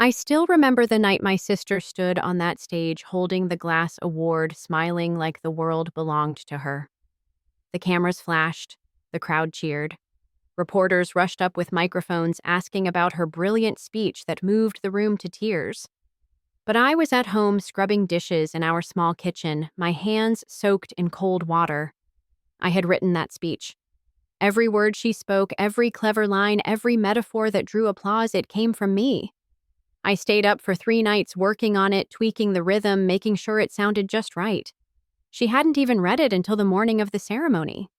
I still remember the night my sister stood on that stage holding the glass award, smiling like the world belonged to her. The cameras flashed, the crowd cheered. Reporters rushed up with microphones asking about her brilliant speech that moved the room to tears. But I was at home scrubbing dishes in our small kitchen, my hands soaked in cold water. I had written that speech. Every word she spoke, every clever line, every metaphor that drew applause, it came from me. I stayed up for 3 nights working on it, tweaking the rhythm, making sure it sounded just right. She hadn't even read it until the morning of the ceremony.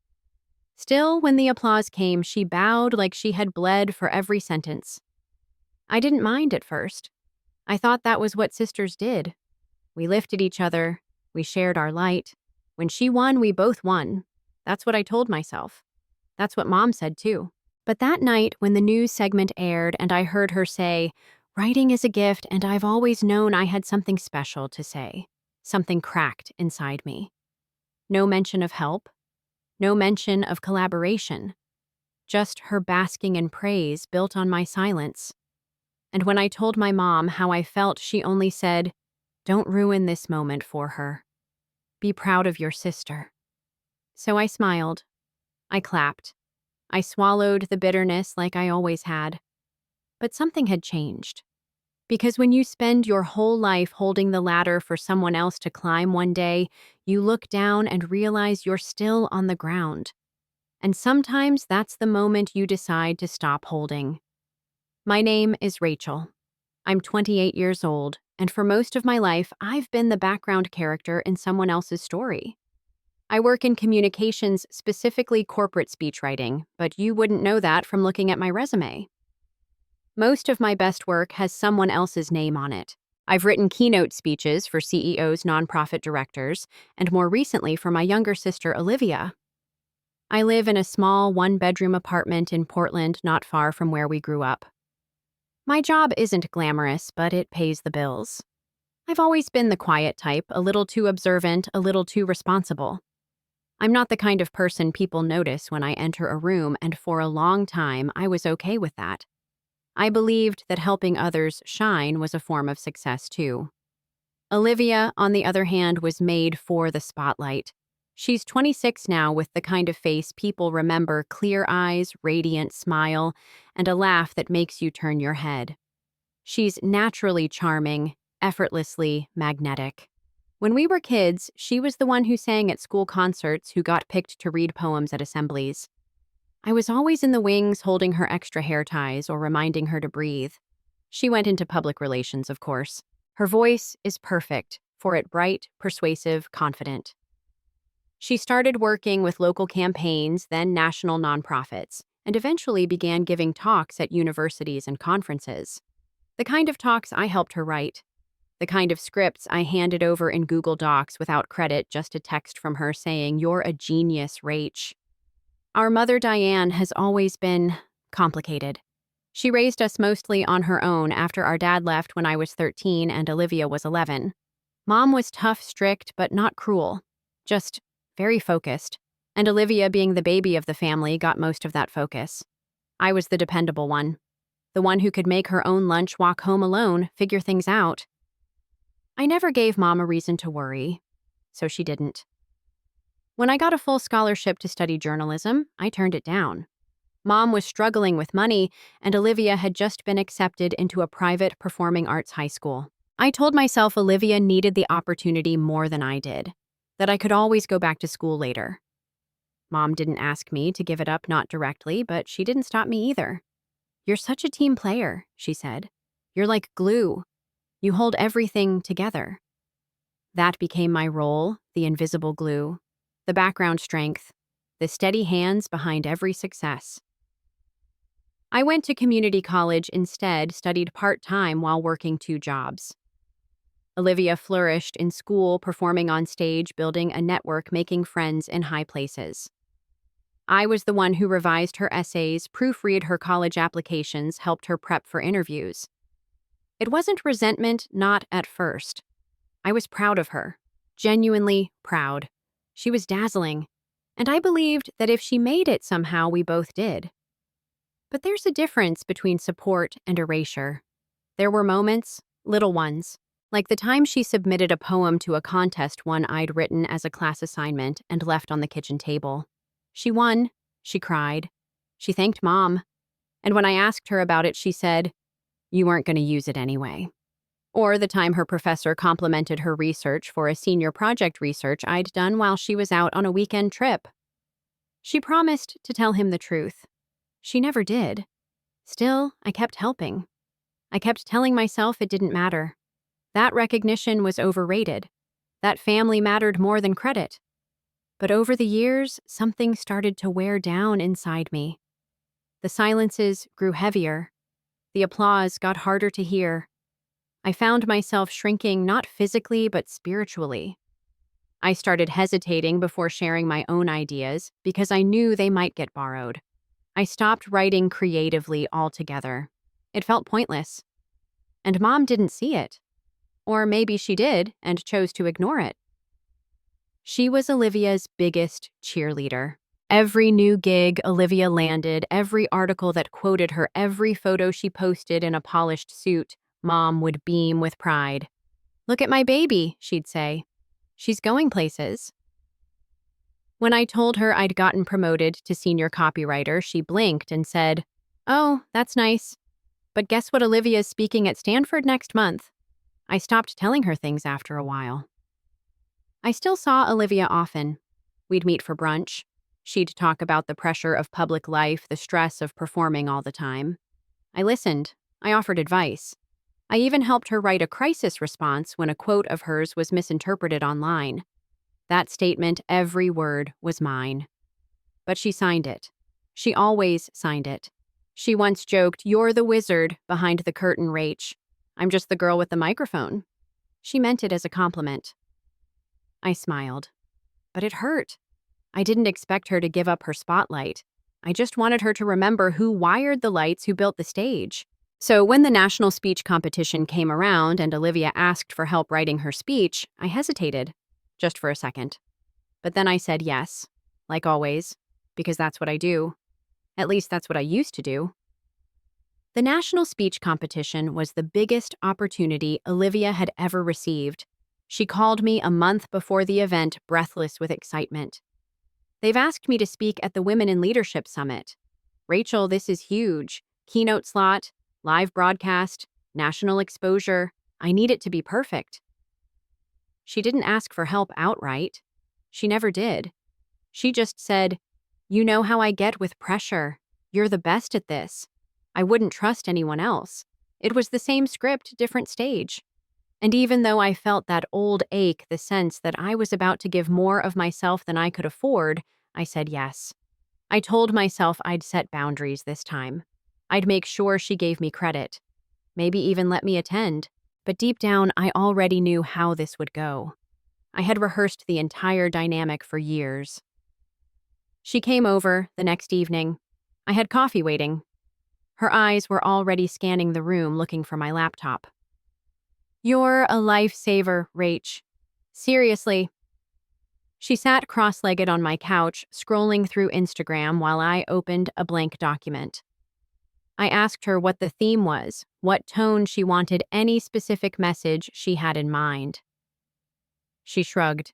Still, when the applause came, she bowed like she had bled for every sentence. I didn't mind at first. I thought that was what sisters did. We lifted each other. We shared our light. When she won, we both won. That's what I told myself. That's what Mom said, too. But that night, when the news segment aired and I heard her say, "Writing is a gift, and I've always known I had something special to say," something cracked inside me. No mention of help. No mention of collaboration. Just her basking in praise built on my silence. And when I told my mom how I felt, she only said, "Don't ruin this moment for her. Be proud of your sister." So I smiled. I clapped. I swallowed the bitterness like I always had. But something had changed. Because when you spend your whole life holding the ladder for someone else to climb one day, you look down and realize you're still on the ground. And sometimes that's the moment you decide to stop holding. My name is Rachel. I'm 28 years old, and for most of my life, I've been the background character in someone else's story. I work in communications, specifically corporate speech writing, but you wouldn't know that from looking at my resume. Most of my best work has someone else's name on it. I've written keynote speeches for CEOs, nonprofit directors, and more recently for my younger sister, Olivia. I live in a small one-bedroom apartment in Portland, not far from where we grew up. My job isn't glamorous, but it pays the bills. I've always been the quiet type, a little too observant, a little too responsible. I'm not the kind of person people notice when I enter a room, and for a long time, I was okay with that. I believed that helping others shine was a form of success, too. Olivia, on the other hand, was made for the spotlight. She's 26 now with the kind of face people remember: clear eyes, radiant smile, and a laugh that makes you turn your head. She's naturally charming, effortlessly magnetic. When we were kids, she was the one who sang at school concerts, who got picked to read poems at assemblies. I was always in the wings holding her extra hair ties or reminding her to breathe. She went into public relations, of course. Her voice is perfect for it, bright, persuasive, confident. She started working with local campaigns, then national nonprofits, and eventually began giving talks at universities and conferences. The kind of talks I helped her write. The kind of scripts I handed over in Google Docs without credit, just a text from her saying, "You're a genius, Rach." Our mother, Diane, has always been complicated. She raised us mostly on her own after our dad left when I was 13 and Olivia was 11. Mom was tough, strict, but not cruel. Just very focused. And Olivia, being the baby of the family, got most of that focus. I was the dependable one. The one who could make her own lunch, walk home alone, figure things out. I never gave Mom a reason to worry, so she didn't. When I got a full scholarship to study journalism, I turned it down. Mom was struggling with money, and Olivia had just been accepted into a private performing arts high school. I told myself Olivia needed the opportunity more than I did, that I could always go back to school later. Mom didn't ask me to give it up, not directly, but she didn't stop me either. "You're such a team player," she said. "You're like glue. You hold everything together." That became my role, the invisible glue, the background strength, the steady hands behind every success. I went to community college instead, studied part-time while working 2 jobs. Olivia flourished in school, performing on stage, building a network, making friends in high places. I was the one who revised her essays, proofread her college applications, helped her prep for interviews. It wasn't resentment, not at first. I was proud of her, genuinely proud. She was dazzling, and I believed that if she made it somehow, we both did. But there's a difference between support and erasure. There were moments, little ones, like the time she submitted a poem to a contest one I'd written as a class assignment and left on the kitchen table. She won. She cried. She thanked Mom. And when I asked her about it, she said, "You weren't going to use it anyway." Or the time her professor complimented her research for a senior project research I'd done while she was out on a weekend trip. She promised to tell him the truth. She never did. Still, I kept helping. I kept telling myself it didn't matter. That recognition was overrated. That family mattered more than credit. But over the years, something started to wear down inside me. The silences grew heavier. The applause got harder to hear. I found myself shrinking not physically but spiritually. I started hesitating before sharing my own ideas because I knew they might get borrowed. I stopped writing creatively altogether. It felt pointless. And Mom didn't see it. Or maybe she did and chose to ignore it. She was Olivia's biggest cheerleader. Every new gig Olivia landed, every article that quoted her, every photo she posted in a polished suit, Mom would beam with pride. "Look at my baby," she'd say. "She's going places." When I told her I'd gotten promoted to senior copywriter, she blinked and said, "Oh, that's nice. But guess what? Olivia's speaking at Stanford next month." I stopped telling her things after a while. I still saw Olivia often. We'd meet for brunch. She'd talk about the pressure of public life, the stress of performing all the time. I listened. I offered advice. I even helped her write a crisis response when a quote of hers was misinterpreted online. That statement, every word, was mine. But she signed it. She always signed it. She once joked, "You're the wizard behind the curtain, Rach. I'm just the girl with the microphone." She meant it as a compliment. I smiled. But it hurt. I didn't expect her to give up her spotlight. I just wanted her to remember who wired the lights, who built the stage. So when the national speech competition came around and Olivia asked for help writing her speech, I hesitated, just for a second. But then I said yes, like always, because that's what I do. At least that's what I used to do. The national speech competition was the biggest opportunity Olivia had ever received. She called me a month before the event, breathless with excitement. "They've asked me to speak at the Women in Leadership Summit. Rachel, this is huge. Keynote slot, live broadcast, national exposure. I need it to be perfect." She didn't ask for help outright. She never did. She just said, "You know how I get with pressure. You're the best at this. I wouldn't trust anyone else." It was the same script, different stage. And even though I felt that old ache, the sense that I was about to give more of myself than I could afford, I said yes. I told myself I'd set boundaries this time. I'd make sure she gave me credit. Maybe even let me attend. But deep down, I already knew how this would go. I had rehearsed the entire dynamic for years. She came over the next evening. I had coffee waiting. Her eyes were already scanning the room, looking for my laptop. "You're a lifesaver, Rach. Seriously." She sat cross-legged on my couch, scrolling through Instagram while I opened a blank document. I asked her what the theme was, what tone she wanted, any specific message she had in mind. She shrugged.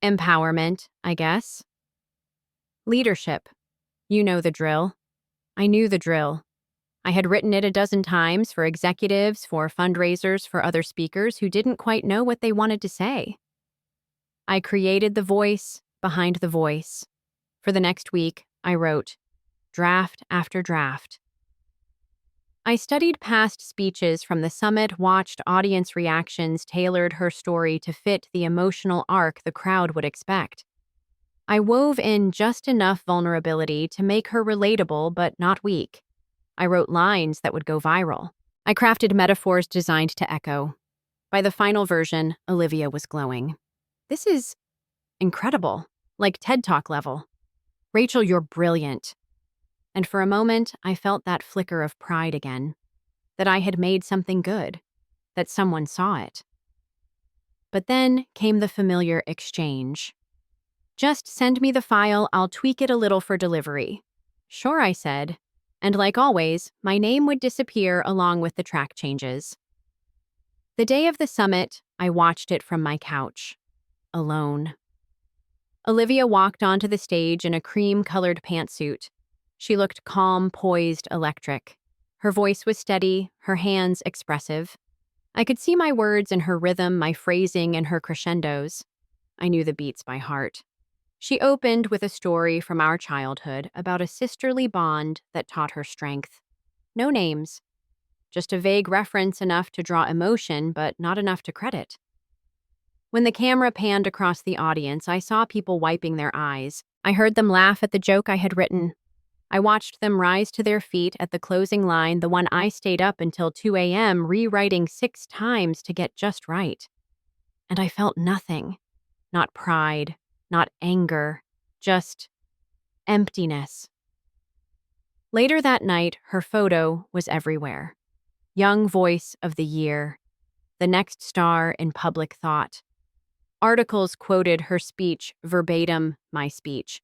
"Empowerment, I guess." "Leadership. You know the drill." I knew the drill. I had written it a dozen times for executives, for fundraisers, for other speakers who didn't quite know what they wanted to say. I created the voice behind the voice. For the next week, I wrote draft after draft. I studied past speeches from the summit, watched audience reactions, tailored her story to fit the emotional arc the crowd would expect. I wove in just enough vulnerability to make her relatable but not weak. I wrote lines that would go viral. I crafted metaphors designed to echo. By the final version, Olivia was glowing. "This is incredible, like TED Talk level. Rachel, you're brilliant." And for a moment, I felt that flicker of pride again, that I had made something good, that someone saw it. But then came the familiar exchange. "Just send me the file, I'll tweak it a little for delivery." "Sure," I said. And like always, my name would disappear along with the track changes. The day of the summit, I watched it from my couch, alone. Olivia walked onto the stage in a cream-colored pantsuit. She looked calm, poised, electric. Her voice was steady, her hands expressive. I could see my words in her rhythm, my phrasing, and her crescendos. I knew the beats by heart. She opened with a story from our childhood about a sisterly bond that taught her strength. No names, just a vague reference enough to draw emotion, but not enough to credit. When the camera panned across the audience, I saw people wiping their eyes. I heard them laugh at the joke I had written. I watched them rise to their feet at the closing line, the one I stayed up until 2 a.m. rewriting 6 times to get just right. And I felt nothing. Not pride, not anger, just emptiness. Later that night, her photo was everywhere. Young Voice of the Year, the next star in public thought. Articles quoted her speech verbatim, my speech.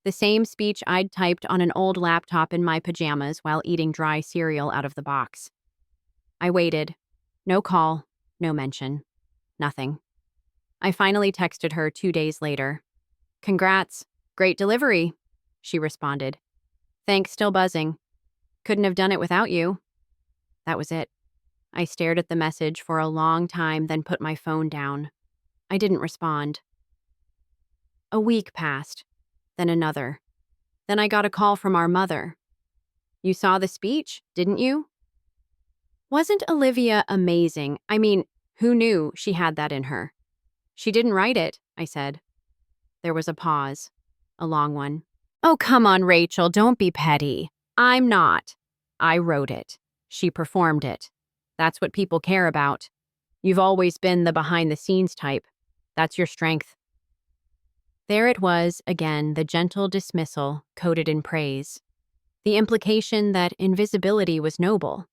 The same speech I'd typed on an old laptop in my pajamas while eating dry cereal out of the box. I waited. No call, no mention. Nothing. I finally texted her 2 days later. "Congrats. Great delivery," she responded. "Thanks, still buzzing. Couldn't have done it without you." That was it. I stared at the message for a long time, then put my phone down. I didn't respond. A week passed, then another. Then I got a call from our mother. "You saw the speech, didn't you?" Wasn't Olivia amazing? I mean, who knew she had that in her? "She didn't write it," I said. There was a pause, a long one. "Oh, come on, Rachel, don't be petty." "I'm not. I wrote it. She performed it. That's what people care about. You've always been the behind-the-scenes type. That's your strength." There it was, again, the gentle dismissal, coded in praise. The implication that invisibility was noble,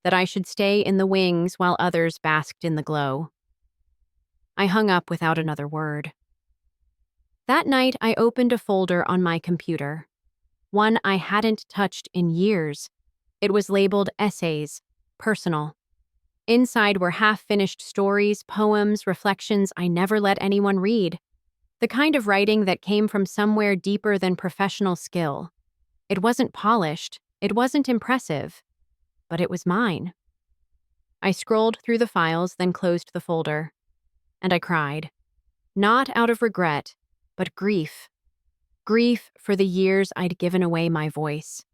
that I should stay in the wings while others basked in the glow. I hung up without another word. That night, I opened a folder on my computer, one I hadn't touched in years. It was labeled Essays, Personal. Inside were half-finished stories, poems, reflections I never let anyone read. The kind of writing that came from somewhere deeper than professional skill. It wasn't polished, it wasn't impressive, but it was mine. I scrolled through the files, then closed the folder. And I cried. Not out of regret, but grief. Grief for the years I'd given away my voice.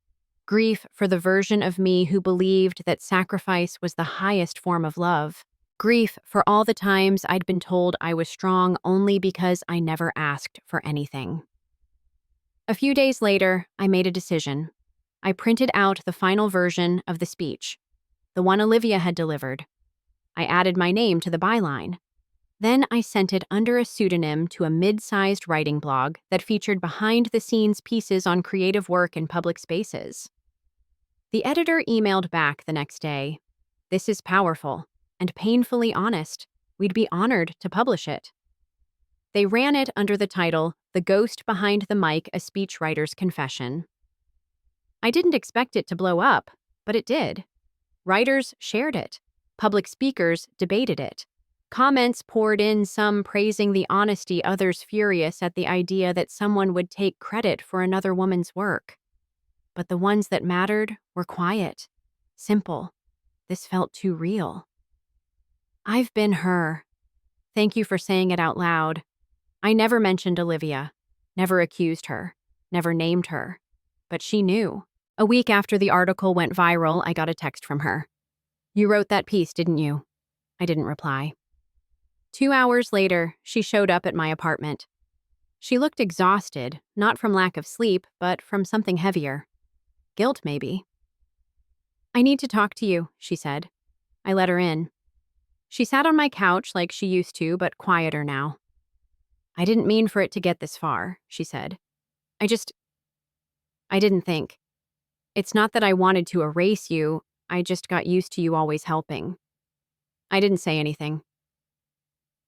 Grief for the version of me who believed that sacrifice was the highest form of love. Grief for all the times I'd been told I was strong only because I never asked for anything. A few days later, I made a decision. I printed out the final version of the speech, the one Olivia had delivered. I added my name to the byline. Then I sent it under a pseudonym to a mid-sized writing blog that featured behind-the-scenes pieces on creative work in public spaces. The editor emailed back the next day. "This is powerful and painfully honest. We'd be honored to publish it." They ran it under the title, "The Ghost Behind the Mic, A Speechwriter's Confession." I didn't expect it to blow up, but it did. Writers shared it. Public speakers debated it. Comments poured in, some praising the honesty, others furious at the idea that someone would take credit for another woman's work. But the ones that mattered were quiet, simple. This felt too real. "I've been her. Thank you for saying it out loud." I never mentioned Olivia, never accused her, never named her. But she knew. A week after the article went viral, I got a text from her. "You wrote that piece, didn't you?" I didn't reply. 2 hours later, she showed up at my apartment. She looked exhausted, not from lack of sleep, but from something heavier. Guilt, maybe. "I need to talk to you," she said. I let her in. She sat on my couch like she used to, but quieter now. "I didn't mean for it to get this far," she said. I didn't think. It's not that I wanted to erase you, I just got used to you always helping." I didn't say anything.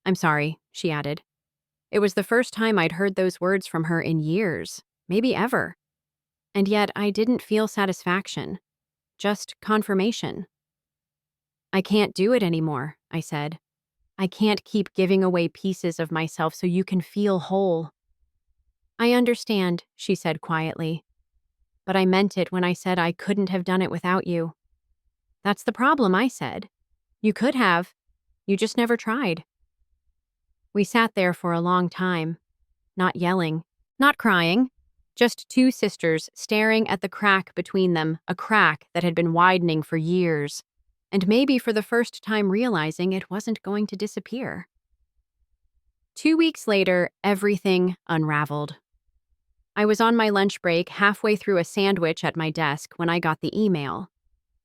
"I'm sorry," she added. It was the first time I'd heard those words from her in years, maybe ever. And yet I didn't feel satisfaction, just confirmation. I can't do it anymore, I said. I can't keep giving away pieces of myself so you can feel whole. I understand, she said quietly, but I meant it when I said I couldn't have done it without you. That's the problem, I said. You could have. You just never tried. We sat there for a long time, not yelling, not crying, just two sisters staring at the crack between them, a crack that had been widening for years, and maybe for the first time realizing it wasn't going to disappear. 2 weeks later, everything unraveled. I was on my lunch break, halfway through a sandwich at my desk, when I got the email.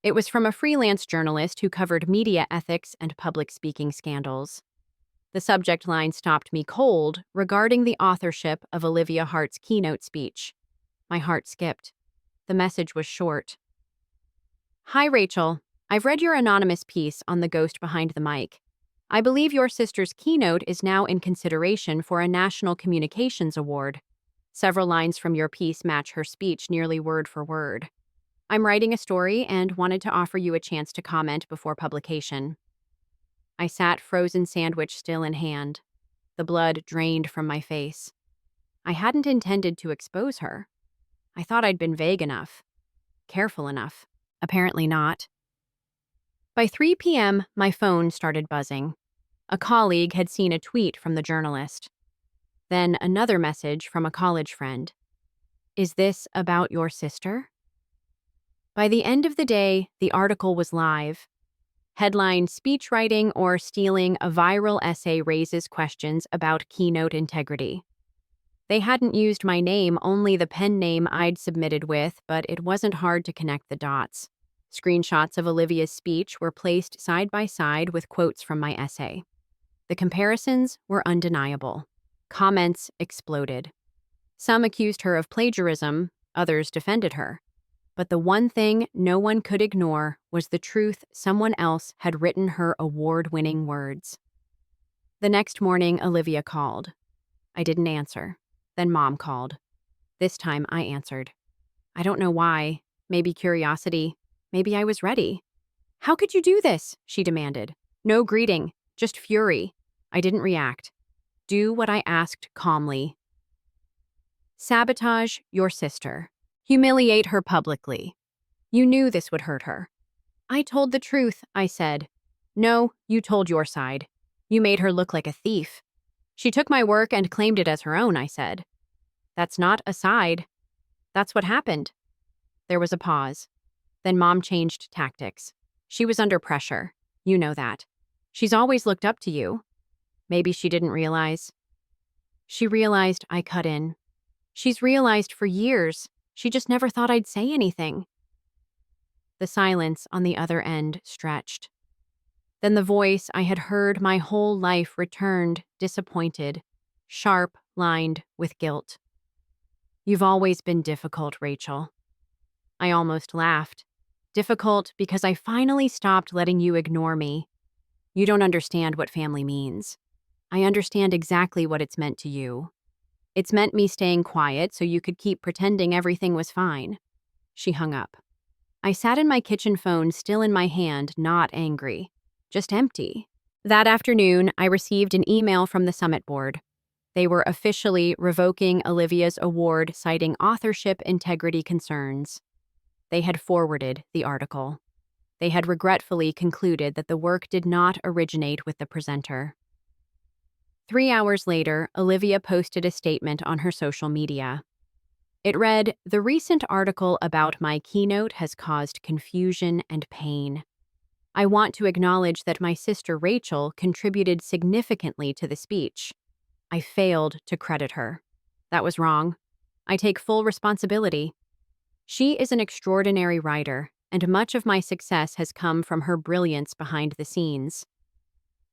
It was from a freelance journalist who covered media ethics and public speaking scandals. The subject line stopped me cold regarding the authorship of Olivia Hart's keynote speech. My heart skipped. The message was short. Hi, Rachel. I've read your anonymous piece on the ghost behind the mic. I believe your sister's keynote is now in consideration for a National Communications Award. Several lines from your piece match her speech nearly word for word. I'm writing a story and wanted to offer you a chance to comment before publication. I sat, frozen sandwich still in hand. The blood drained from my face. I hadn't intended to expose her. I thought I'd been vague enough, careful enough. Apparently not. By 3 p.m., my phone started buzzing. A colleague had seen a tweet from the journalist. Then another message from a college friend. Is this about your sister? By the end of the day, the article was live. Headline: Speechwriting or Stealing a Viral Essay Raises Questions About Keynote Integrity. They hadn't used my name, only the pen name I'd submitted with, but it wasn't hard to connect the dots. Screenshots of Olivia's speech were placed side by side with quotes from my essay. The comparisons were undeniable. Comments exploded. Some accused her of plagiarism, others defended her. But the one thing no one could ignore was the truth: someone else had written her award-winning words. The next morning, Olivia called. I didn't answer. Then Mom called. This time I answered. I don't know why. Maybe curiosity. Maybe I was ready. How could you do this? She demanded. No greeting, just fury. I didn't react. Do what I asked calmly. Sabotage your sister. Humiliate her publicly. You knew this would hurt her. I told the truth, I said. No, you told your side. You made her look like a thief. She took my work and claimed it as her own, I said. That's not a side. That's what happened. There was a pause. Then Mom changed tactics. She was under pressure. You know that. She's always looked up to you. Maybe she didn't realize. She realized I cut in. She's realized for years. She just never thought I'd say anything. The silence on the other end stretched. Then the voice I had heard my whole life returned, disappointed, sharp, lined with guilt. You've always been difficult, Rachel. I almost laughed. Difficult because I finally stopped letting you ignore me. You don't understand what family means. I understand exactly what it's meant to you. It's meant me staying quiet so you could keep pretending everything was fine. She hung up. I sat in my kitchen phone, still in my hand, not angry, just empty. That afternoon, I received an email from the summit board. They were officially revoking Olivia's award, citing authorship integrity concerns. They had forwarded the article. They had regretfully concluded that the work did not originate with the presenter. 3 hours later, Olivia posted a statement on her social media. It read, "The recent article about my keynote has caused confusion and pain. I want to acknowledge that my sister Rachel contributed significantly to the speech. I failed to credit her. That was wrong. I take full responsibility. She is an extraordinary writer, and much of my success has come from her brilliance behind the scenes.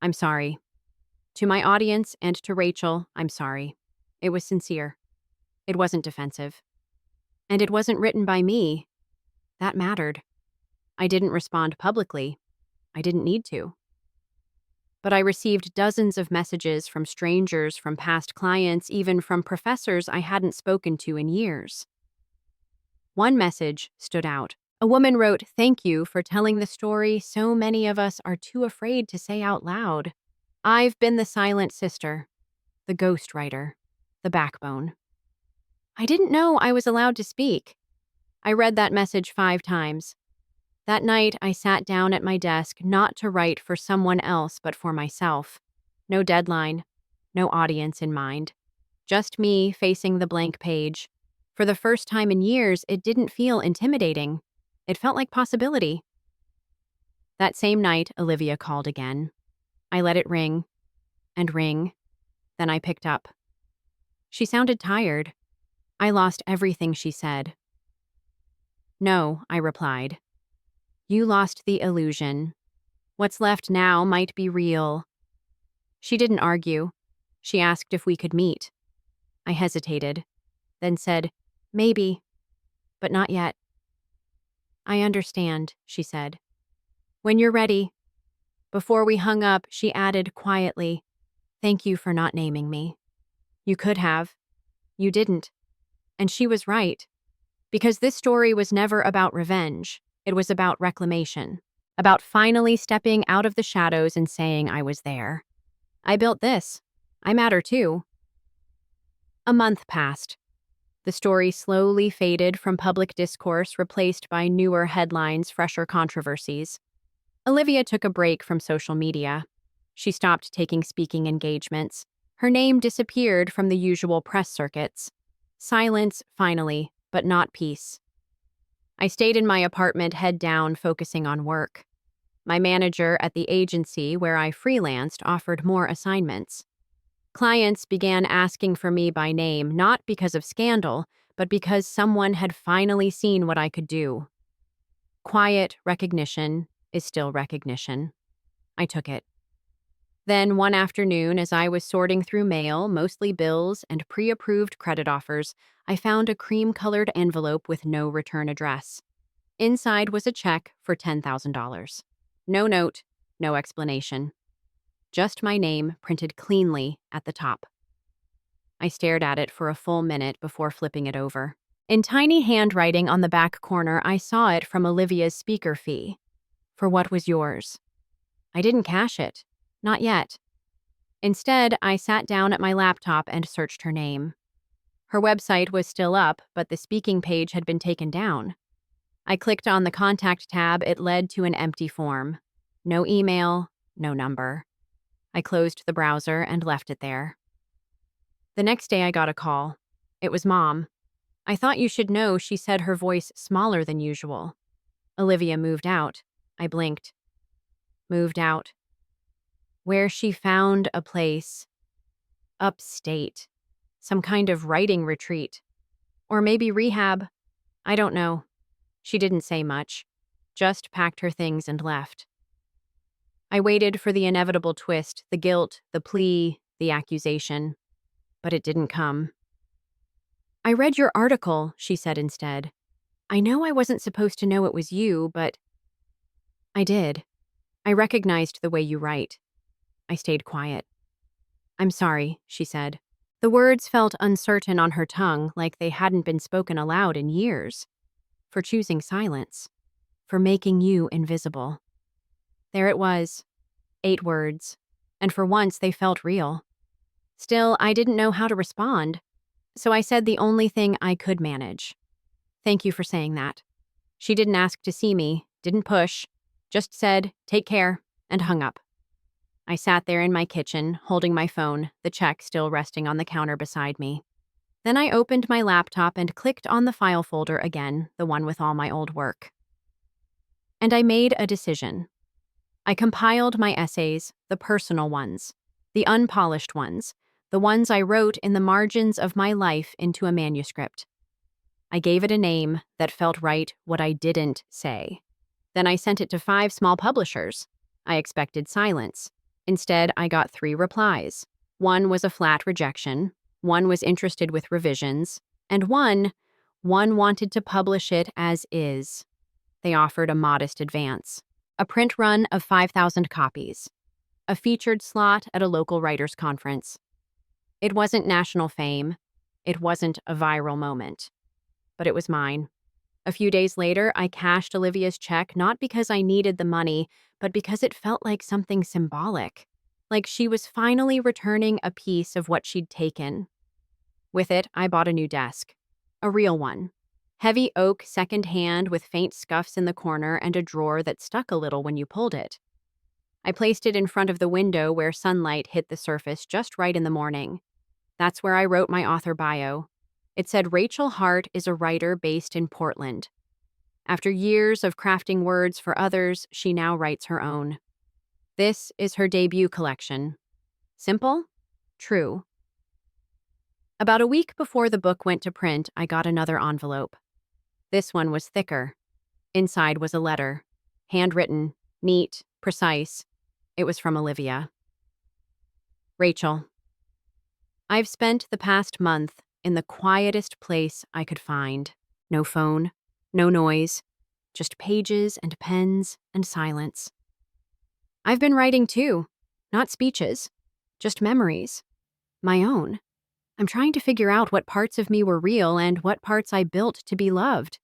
I'm sorry. To my audience and to Rachel, I'm sorry. It was sincere. It wasn't defensive. And it wasn't written by me. That mattered. I didn't respond publicly. I didn't need to. But I received dozens of messages from strangers, from past clients, even from professors I hadn't spoken to in years. One message stood out. A woman wrote, "Thank you for telling the story so many of us are too afraid to say out loud. I've been the silent sister, the ghostwriter, the backbone." I didn't know I was allowed to speak. I read that message 5 times. That night, I sat down at my desk not to write for someone else but for myself. No deadline, no audience in mind. Just me facing the blank page. For the first time in years, it didn't feel intimidating. It felt like possibility. That same night, Olivia called again. I let it ring and ring. Then I picked up. She sounded tired. I lost everything she said. "No," I replied. "You lost the illusion. What's left now might be real." She didn't argue. She asked if we could meet. I hesitated, then said, "Maybe, but not yet." "I understand," she said. "When you're ready." Before we hung up, she added quietly, "Thank you for not naming me. You could have. You didn't." And she was right. Because this story was never about revenge. It was about reclamation. About finally stepping out of the shadows and saying I was there. I built this. I matter too. A month passed. The story slowly faded from public discourse, replaced by newer headlines, fresher controversies. Olivia took a break from social media. She stopped taking speaking engagements. Her name disappeared from the usual press circuits. Silence, finally, but not peace. I stayed in my apartment, head down, focusing on work. My manager at the agency where I freelanced offered more assignments. Clients began asking for me by name, not because of scandal, but because someone had finally seen what I could do. Quiet recognition is still recognition. I took it. Then one afternoon, as I was sorting through mail, mostly bills and pre-approved credit offers, I found a cream-colored envelope with no return address. Inside was a check for $10,000. No note, no explanation. Just my name printed cleanly at the top. I stared at it for a full minute before flipping it over. In tiny handwriting on the back corner, I saw it from Olivia's speaker fee. "For what was yours?" I didn't cash it. Not yet. Instead, I sat down at my laptop and searched her name. Her website was still up, but the speaking page had been taken down. I clicked on the contact tab. It led to an empty form. No email, no number. I closed the browser and left it there. The next day I got a call. It was Mom. "I thought you should know," she said, her voice smaller than usual. "Olivia moved out." I blinked. Moved out. Where she found a place. Upstate. Some kind of writing retreat. Or maybe rehab. I don't know. She didn't say much. Just packed her things and left. I waited for the inevitable twist, the guilt, the plea, the accusation. But it didn't come. "I read your article," she said instead. "I know I wasn't supposed to know it was you, but—" I did. "I recognized the way you write." I stayed quiet. "I'm sorry," she said. The words felt uncertain on her tongue, like they hadn't been spoken aloud in years. "For choosing silence. For making you invisible." There it was. 8 words. And for once, they felt real. Still, I didn't know how to respond. So I said the only thing I could manage. "Thank you for saying that." She didn't ask to see me, didn't push, just said, "Take care," and hung up. I sat there in my kitchen, holding my phone, the check still resting on the counter beside me. Then I opened my laptop and clicked on the file folder again, the one with all my old work. And I made a decision. I compiled my essays, the personal ones, the unpolished ones, the ones I wrote in the margins of my life, into a manuscript. I gave it a name that felt right, what I didn't say. Then I sent it to 5 small publishers. I expected silence. Instead, I got 3 replies. One was a flat rejection, one was interested with revisions, and one wanted to publish it as is. They offered a modest advance, a print run of 5,000 copies, a featured slot at a local writers' conference. It wasn't national fame. It wasn't a viral moment. But it was mine. A few days later, I cashed Olivia's check not because I needed the money, but because it felt like something symbolic. Like she was finally returning a piece of what she'd taken. With it, I bought a new desk. A real one. Heavy oak second-hand with faint scuffs in the corner and a drawer that stuck a little when you pulled it. I placed it in front of the window where sunlight hit the surface just right in the morning. That's where I wrote my author bio. It said Rachel Hart is a writer based in Portland. After years of crafting words for others, she now writes her own. This is her debut collection. Simple? True. About a week before the book went to print, I got another envelope. This one was thicker. Inside was a letter. Handwritten, neat, precise. It was from Olivia. Rachel, I've spent the past month in the quietest place I could find. No phone, no noise, just pages and pens and silence. I've been writing too, not speeches, just memories. My own. I'm trying to figure out what parts of me were real and what parts I built to be loved.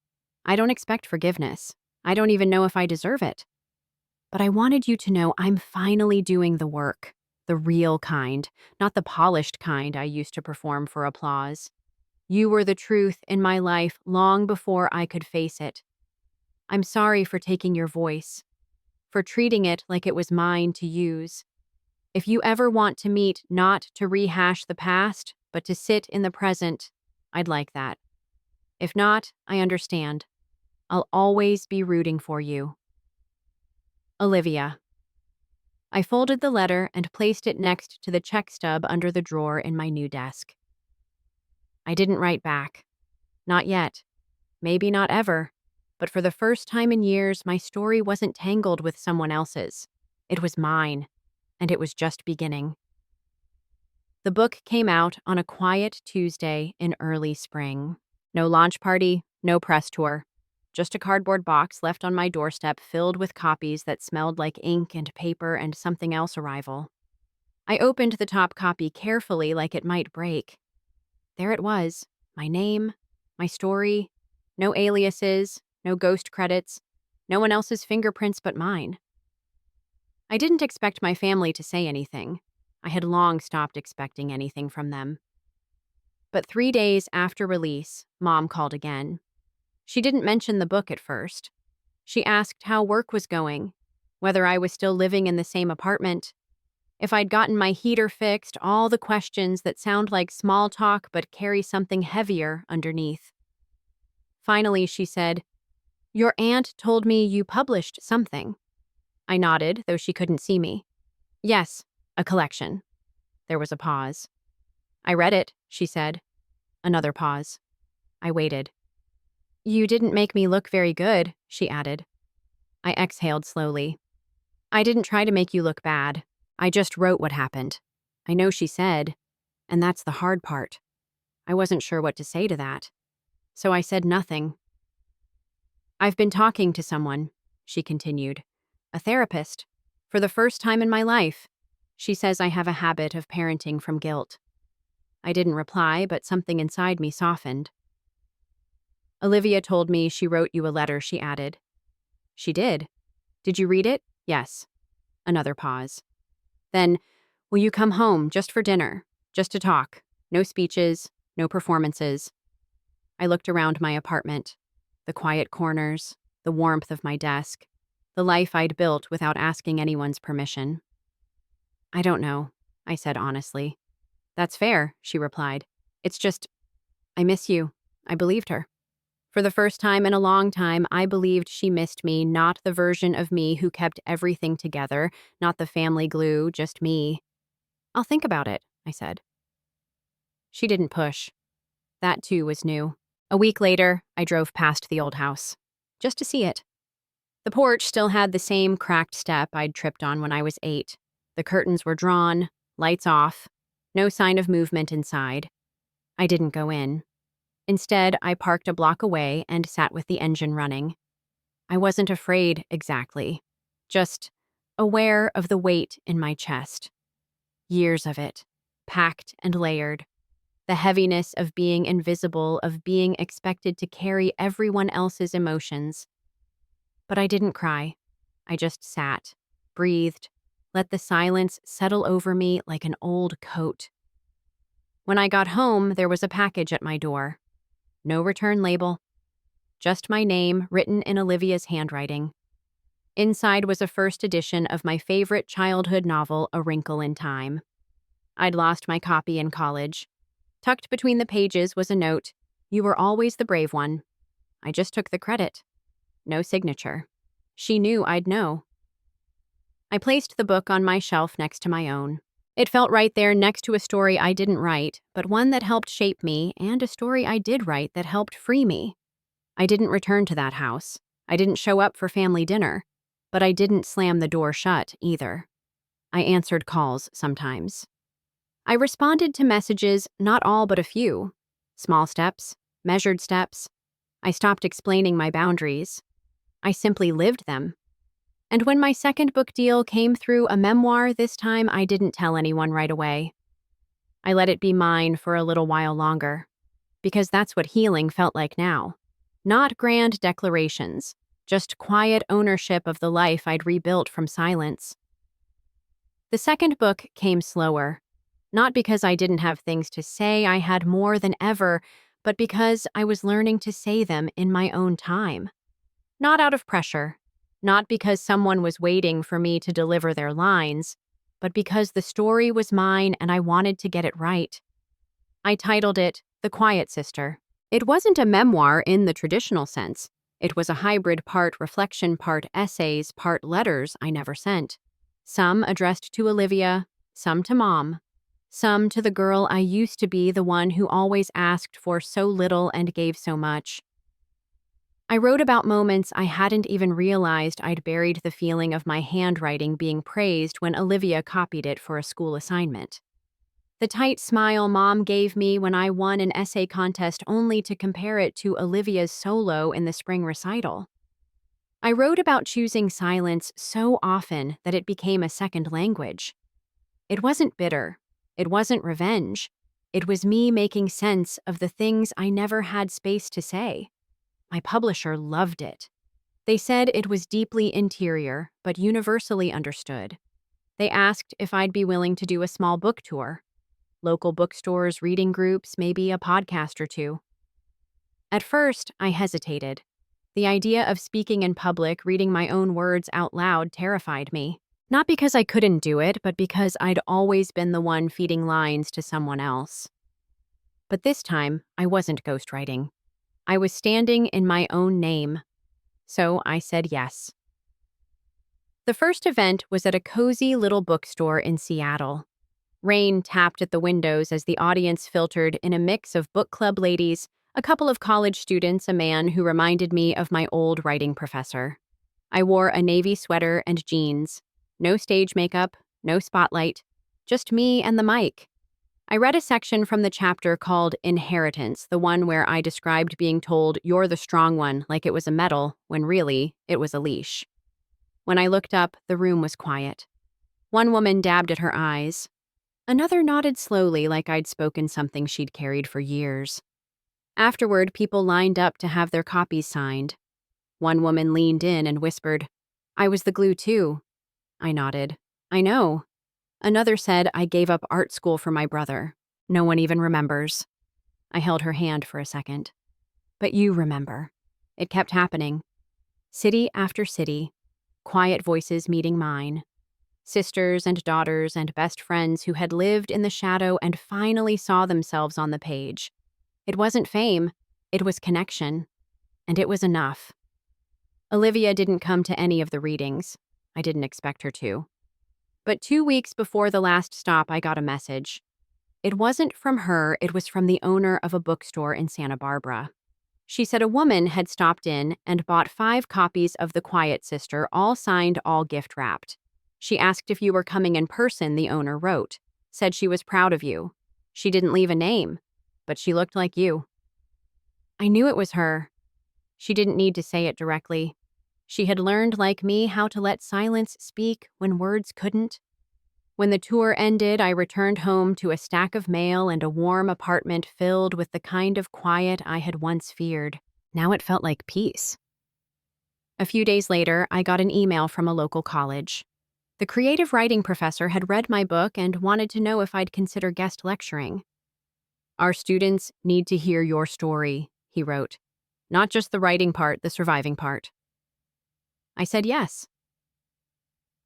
I don't expect forgiveness. I don't even know if I deserve it. But I wanted you to know I'm finally doing the work. The real kind, not the polished kind I used to perform for applause. You were the truth in my life long before I could face it. I'm sorry for taking your voice, for treating it like it was mine to use. If you ever want to meet, not to rehash the past, but to sit in the present, I'd like that. If not, I understand. I'll always be rooting for you. Olivia. I folded the letter and placed it next to the check stub under the drawer in my new desk. I didn't write back. Not yet. Maybe not ever. But for the first time in years, my story wasn't tangled with someone else's. It was mine, and it was just beginning. The book came out on a quiet Tuesday in early spring. No launch party, no press tour. Just a cardboard box left on my doorstep filled with copies that smelled like ink and paper and something else arrival. I opened the top copy carefully like it might break. There it was, my name, my story, no aliases, no ghost credits, no one else's fingerprints but mine. I didn't expect my family to say anything. I had long stopped expecting anything from them. But 3 days after release, Mom called again. She didn't mention the book at first. She asked how work was going, whether I was still living in the same apartment, if I'd gotten my heater fixed, all the questions that sound like small talk but carry something heavier underneath. Finally, she said, "Your aunt told me you published something." I nodded, though she couldn't see me. "Yes, a collection." There was a pause. "I read it," she said. Another pause. I waited. "You didn't make me look very good," she added. I exhaled slowly. "I didn't try to make you look bad. I just wrote what happened." I know she said, and that's the hard part. I wasn't sure what to say to that. So I said nothing. "I've been talking to someone," she continued. "A therapist. For the first time in my life. She says I have a habit of parenting from guilt." I didn't reply, but something inside me softened. "Olivia told me she wrote you a letter," she added. "She did. Did you read it?" "Yes." Another pause. Then, "Will you come home just for dinner? Just to talk. No speeches, no performances." I looked around my apartment. The quiet corners, the warmth of my desk, the life I'd built without asking anyone's permission. "I don't know," I said honestly. "That's fair," she replied. "It's just, I miss you." I believed her. For the first time in a long time, I believed she missed me, not the version of me who kept everything together, not the family glue, just me. "I'll think about it," I said. She didn't push. That too was new. A week later, I drove past the old house. Just to see it. The porch still had the same cracked step I'd tripped on when I was 8. The curtains were drawn, lights off, no sign of movement inside. I didn't go in. Instead, I parked a block away and sat with the engine running. I wasn't afraid exactly, just aware of the weight in my chest. Years of it, packed and layered. The heaviness of being invisible, of being expected to carry everyone else's emotions. But I didn't cry. I just sat, breathed, let the silence settle over me like an old coat. When I got home, there was a package at my door. No return label, just my name written in Olivia's handwriting. Inside was a first edition of my favorite childhood novel, A Wrinkle in Time. I'd lost my copy in college. Tucked between the pages was a note, "You were always the brave one." I just took the credit. No signature. She knew I'd know. I placed the book on my shelf next to my own. It felt right there next to a story I didn't write, but one that helped shape me, and a story I did write that helped free me. I didn't return to that house. I didn't show up for family dinner, but I didn't slam the door shut either. I answered calls sometimes. I responded to messages, not all but a few. Small steps, measured steps. I stopped explaining my boundaries. I simply lived them. And when my second book deal came through, a memoir this time, I didn't tell anyone right away. I let it be mine for a little while longer, because that's what healing felt like now. Not grand declarations, just quiet ownership of the life I'd rebuilt from silence. The second book came slower, not because I didn't have things to say, I had more than ever, but because I was learning to say them in my own time. Not out of pressure, not because someone was waiting for me to deliver their lines, but because the story was mine and I wanted to get it right. I titled it The Quiet Sister. It wasn't a memoir in the traditional sense. It was a hybrid, part reflection, part essays, part letters I never sent. Some addressed to Olivia, some to Mom, some to the girl I used to be, the one who always asked for so little and gave so much. I wrote about moments I hadn't even realized I'd buried, the feeling of my handwriting being praised when Olivia copied it for a school assignment. The tight smile Mom gave me when I won an essay contest, only to compare it to Olivia's solo in the spring recital. I wrote about choosing silence so often that it became a second language. It wasn't bitter. It wasn't revenge. It was me making sense of the things I never had space to say. My publisher loved it. They said it was deeply interior, but universally understood. They asked if I'd be willing to do a small book tour. Local bookstores, reading groups, maybe a podcast or two. At first, I hesitated. The idea of speaking in public, reading my own words out loud, terrified me. Not because I couldn't do it, but because I'd always been the one feeding lines to someone else. But this time, I wasn't ghostwriting. I was standing in my own name. So I said yes. The first event was at a cozy little bookstore in Seattle. Rain tapped at the windows as the audience filtered in a mix of book club ladies, a couple of college students, a man who reminded me of my old writing professor. I wore a navy sweater and jeans. No stage makeup, no spotlight, just me and the mic. I read a section from the chapter called Inheritance, the one where I described being told, "You're the strong one," like it was a medal, when really, it was a leash. When I looked up, the room was quiet. One woman dabbed at her eyes. Another nodded slowly, like I'd spoken something she'd carried for years. Afterward, people lined up to have their copies signed. One woman leaned in and whispered, "I was the glue too." I nodded. "I know." Another said, "I gave up art school for my brother. No one even remembers." I held her hand for a second. "But you remember." It kept happening. City after city, quiet voices meeting mine. Sisters and daughters and best friends who had lived in the shadow and finally saw themselves on the page. It wasn't fame, it was connection. And it was enough. Olivia didn't come to any of the readings. I didn't expect her to. But 2 weeks before the last stop, I got a message. It wasn't from her, it was from the owner of a bookstore in Santa Barbara. She said a woman had stopped in and bought 5 copies of The Quiet Sister, all signed, all gift-wrapped. She asked if you were coming in person, the owner wrote. Said she was proud of you. She didn't leave a name, but she looked like you. I knew it was her. She didn't need to say it directly. She had learned, like me, how to let silence speak when words couldn't. When the tour ended, I returned home to a stack of mail and a warm apartment filled with the kind of quiet I had once feared. Now it felt like peace. A few days later, I got an email from a local college. The creative writing professor had read my book and wanted to know if I'd consider guest lecturing. "Our students need to hear your story," he wrote. "Not just the writing part, the surviving part." I said yes.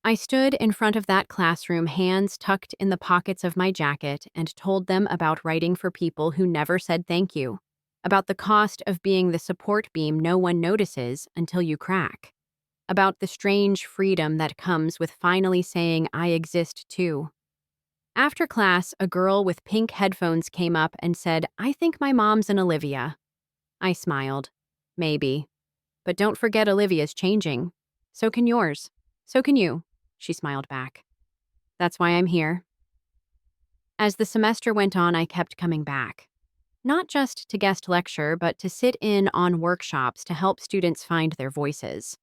I stood in front of that classroom, hands tucked in the pockets of my jacket, and told them about writing for people who never said thank you, about the cost of being the support beam no one notices until you crack, about the strange freedom that comes with finally saying, "I exist too." After class, a girl with pink headphones came up and said, "I think my mom's an Olivia." I smiled. "Maybe. But don't forget Olivia's changing. So can yours. So can you." She smiled back. "That's why I'm here." As the semester went on, I kept coming back. Not just to guest lecture, but to sit in on workshops to help students find their voices.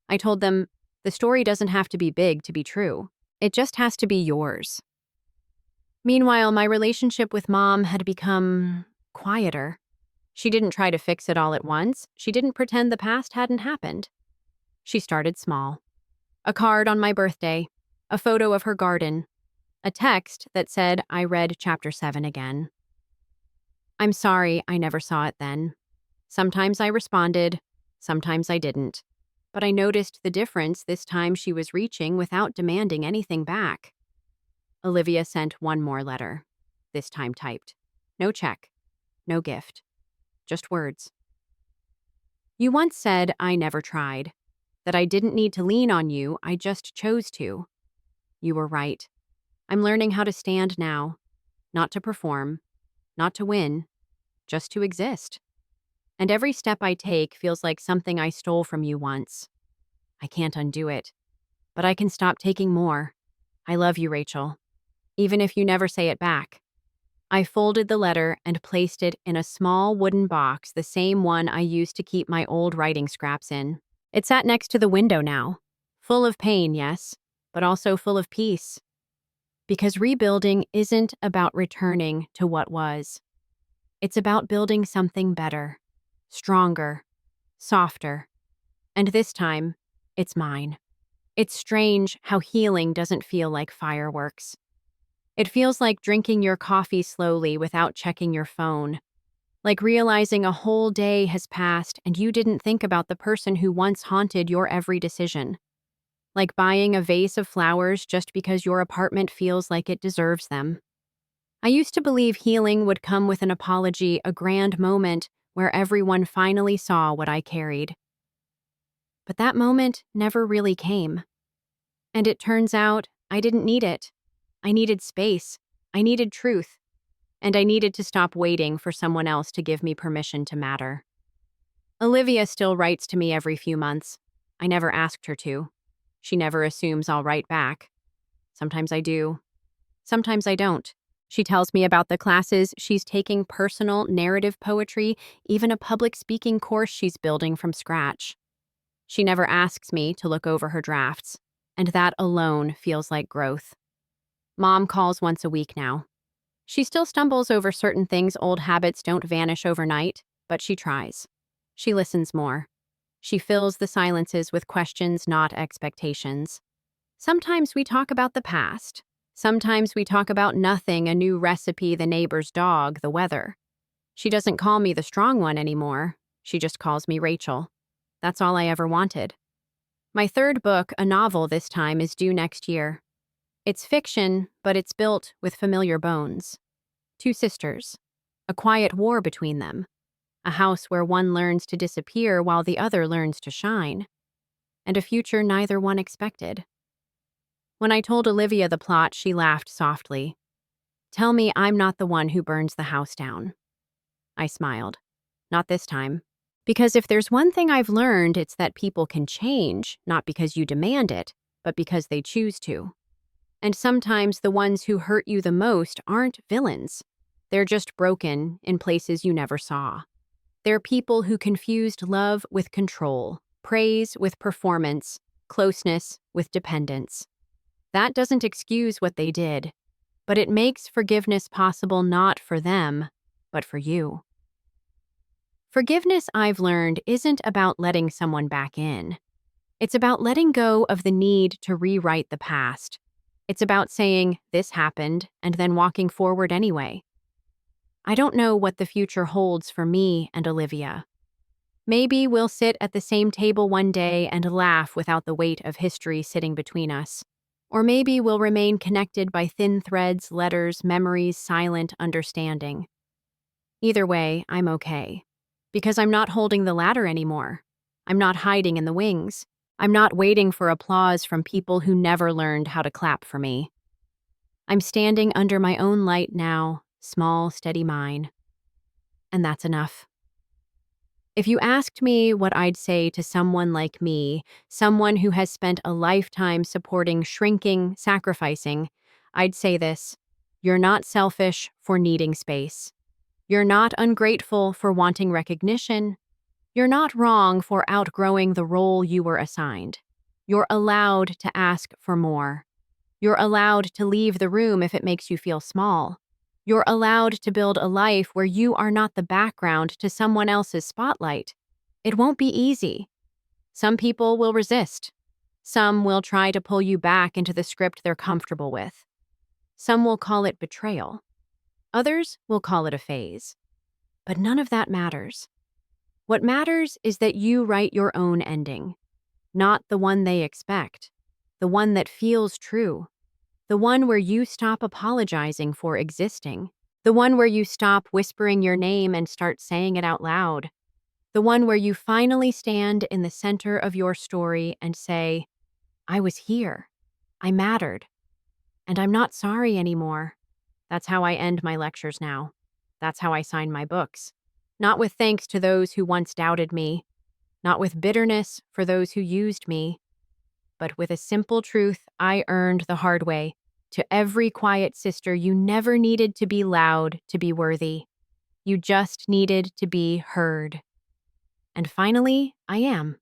I told them, the story doesn't have to be big to be true. It just has to be yours. Meanwhile, my relationship with Mom had become quieter. She didn't try to fix it all at once. She didn't pretend the past hadn't happened. She started small. A card on my birthday, a photo of her garden, a text that said I read chapter 7 again. I'm sorry I never saw it then. Sometimes I responded, sometimes I didn't. But I noticed the difference this time. She was reaching without demanding anything back. Olivia sent one more letter, this time typed. No check, no gift, just words. "You once said I never tried, that I didn't need to lean on you, I just chose to. You were right. I'm learning how to stand now, not to perform, not to win, just to exist. And every step I take feels like something I stole from you once. I can't undo it, but I can stop taking more. I love you, Rachel, even if you never say it back." I folded the letter and placed it in a small wooden box, the same one I used to keep my old writing scraps in. It sat next to the window now, full of pain, yes, but also full of peace. Because rebuilding isn't about returning to what was. It's about building something better, stronger, softer. And this time, it's mine. It's strange how healing doesn't feel like fireworks. It feels like drinking your coffee slowly without checking your phone. Like realizing a whole day has passed and you didn't think about the person who once haunted your every decision. Like buying a vase of flowers just because your apartment feels like it deserves them. I used to believe healing would come with an apology, a grand moment where everyone finally saw what I carried. But that moment never really came. And it turns out I didn't need it. I needed space. I needed truth. And I needed to stop waiting for someone else to give me permission to matter. Olivia still writes to me every few months. I never asked her to. She never assumes I'll write back. Sometimes I do. Sometimes I don't. She tells me about the classes she's taking, personal narrative poetry, even a public speaking course she's building from scratch. She never asks me to look over her drafts, and that alone feels like growth. Mom calls once a week now. She still stumbles over certain things. Old habits don't vanish overnight, but she tries. She listens more. She fills the silences with questions, not expectations. Sometimes we talk about the past. Sometimes we talk about nothing, a new recipe, the neighbor's dog, the weather. She doesn't call me the strong one anymore. She just calls me Rachel. That's all I ever wanted. My third book, a novel this time, is due next year. It's fiction, but it's built with familiar bones. Two sisters. A quiet war between them. A house where one learns to disappear while the other learns to shine. And a future neither one expected. When I told Olivia the plot, she laughed softly. "Tell me I'm not the one who burns the house down." I smiled. Not this time. Because if there's one thing I've learned, it's that people can change, not because you demand it, but because they choose to. And sometimes the ones who hurt you the most aren't villains. They're just broken in places you never saw. They're people who confused love with control, praise with performance, closeness with dependence. That doesn't excuse what they did, but it makes forgiveness possible not for them, but for you. Forgiveness, I've learned, isn't about letting someone back in. It's about letting go of the need to rewrite the past. It's about saying, this happened, and then walking forward anyway. I don't know what the future holds for me and Olivia. Maybe we'll sit at the same table one day and laugh without the weight of history sitting between us. Or maybe we'll remain connected by thin threads, letters, memories, silent understanding. Either way, I'm okay. Because I'm not holding the ladder anymore. I'm not hiding in the wings. I'm not waiting for applause from people who never learned how to clap for me. I'm standing under my own light now, small, steady mine. And that's enough. If you asked me what I'd say to someone like me, someone who has spent a lifetime supporting shrinking, sacrificing, I'd say this: you're not selfish for needing space. You're not ungrateful for wanting recognition. You're not wrong for outgrowing the role you were assigned. You're allowed to ask for more. You're allowed to leave the room if it makes you feel small. You're allowed to build a life where you are not the background to someone else's spotlight. It won't be easy. Some people will resist. Some will try to pull you back into the script they're comfortable with. Some will call it betrayal. Others will call it a phase. But none of that matters. What matters is that you write your own ending, not the one they expect, the one that feels true, the one where you stop apologizing for existing, the one where you stop whispering your name and start saying it out loud, the one where you finally stand in the center of your story and say, I was here, I mattered, and I'm not sorry anymore. That's how I end my lectures now. That's how I sign my books. Not with thanks to those who once doubted me, not with bitterness for those who used me, but with a simple truth I earned the hard way. To every quiet sister, you never needed to be loud to be worthy. You just needed to be heard. And finally, I am.